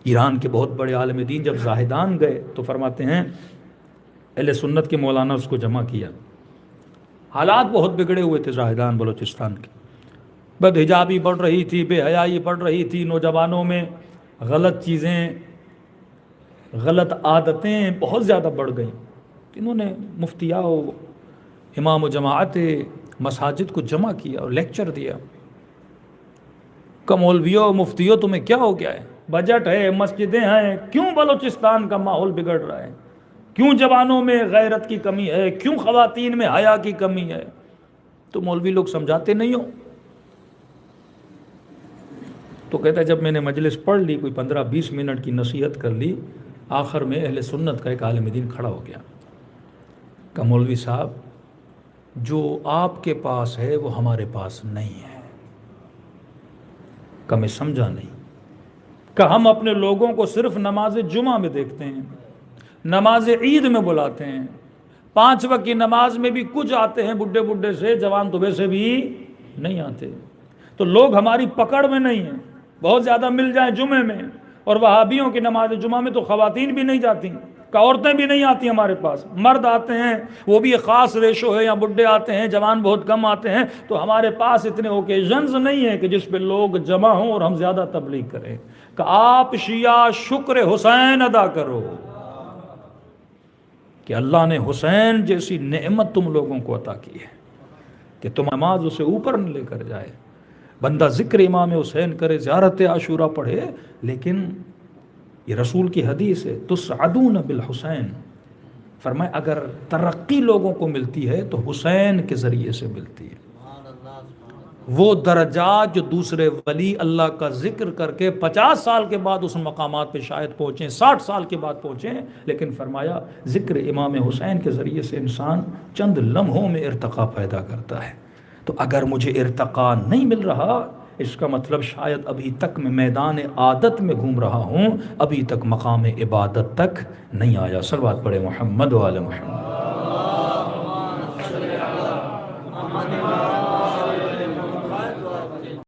ایران کے بہت بڑے عالم دین جب زاہدان گئے تو فرماتے ہیں اہل سنت کے مولانا اس کو جمع کیا. حالات بہت بگڑے ہوئے تھے زاہدان بلوچستان کے. بد حجابی بڑھ رہی تھی، بے حیائی بڑھ رہی تھی، نوجوانوں میں غلط چیزیں، غلط عادتیں بہت زیادہ بڑھ گئیں. انہوں نے مفتیاء و امام و جماعت مساجد کو جمع کیا اور لیکچر دیا کہ مولویوں مفتیوں تمہیں کیا ہو گیا ہے؟ بجٹ ہے، مسجدیں ہیں، کیوں بلوچستان کا ماحول بگڑ رہا ہے؟ کیوں جوانوں میں غیرت کی کمی ہے؟ کیوں خواتین میں حیا کی کمی ہے؟ تو مولوی لوگ سمجھاتے نہیں ہو؟ تو کہتا ہے جب میں نے مجلس پڑھ لی، کوئی 15-20 منٹ کی نصیحت کر لی، آخر میں اہل سنت کا ایک عالم دین کھڑا ہو گیا کہ مولوی صاحب جو آپ کے پاس ہے وہ ہمارے پاس نہیں ہے. کہ میں سمجھا نہیں. کہ ہم اپنے لوگوں کو صرف نماز جمعہ میں دیکھتے ہیں، نماز عید میں بلاتے ہیں، 5 وقت کی نماز میں بھی کچھ آتے ہیں بڈھے بڈھے سے، جوان تو ویسے بھی نہیں آتے. تو لوگ ہماری پکڑ میں نہیں ہیں. بہت زیادہ مل جائیں جمعے میں، اور وہابیوں کی نماز جمعہ میں تو خواتین بھی نہیں جاتی، کہ عورتیں بھی نہیں آتی ہمارے پاس، مرد آتے ہیں، وہ بھی ایک خاص ریشو ہے، یا بڈھے آتے ہیں، جوان بہت کم آتے ہیں. تو ہمارے پاس اتنے اوکیزنز نہیں ہیں کہ جس پہ لوگ جمع ہوں اور ہم زیادہ تبلیغ کریں. کہ آپ شیعہ شکر حسین ادا کرو کہ اللہ نے حسین جیسی نعمت تم لوگوں کو عطا کی ہے کہ تم نماز اسے اوپر نہ لے کر جائے. بندہ ذکر امام حسین کرے، زیارت عاشورہ پڑھے، لیکن یہ رسول کی حدیث ہے تسعدون بالحسین. فرمائے اگر ترقی لوگوں کو ملتی ہے تو حسین کے ذریعے سے ملتی ہے. وہ درجات جو دوسرے ولی اللہ کا ذکر کر کے 50 سال کے بعد اس مقامات پہ شاید پہنچیں، 60 سال کے بعد پہنچیں، لیکن فرمایا ذکر امام حسین کے ذریعے سے انسان چند لمحوں میں ارتقا پیدا کرتا ہے. تو اگر مجھے ارتقا نہیں مل رہا، اس کا مطلب شاید ابھی تک میں میدان عادت میں گھوم رہا ہوں، ابھی تک مقام عبادت تک نہیں آیا. صلوات پڑھے محمد و آل محمد.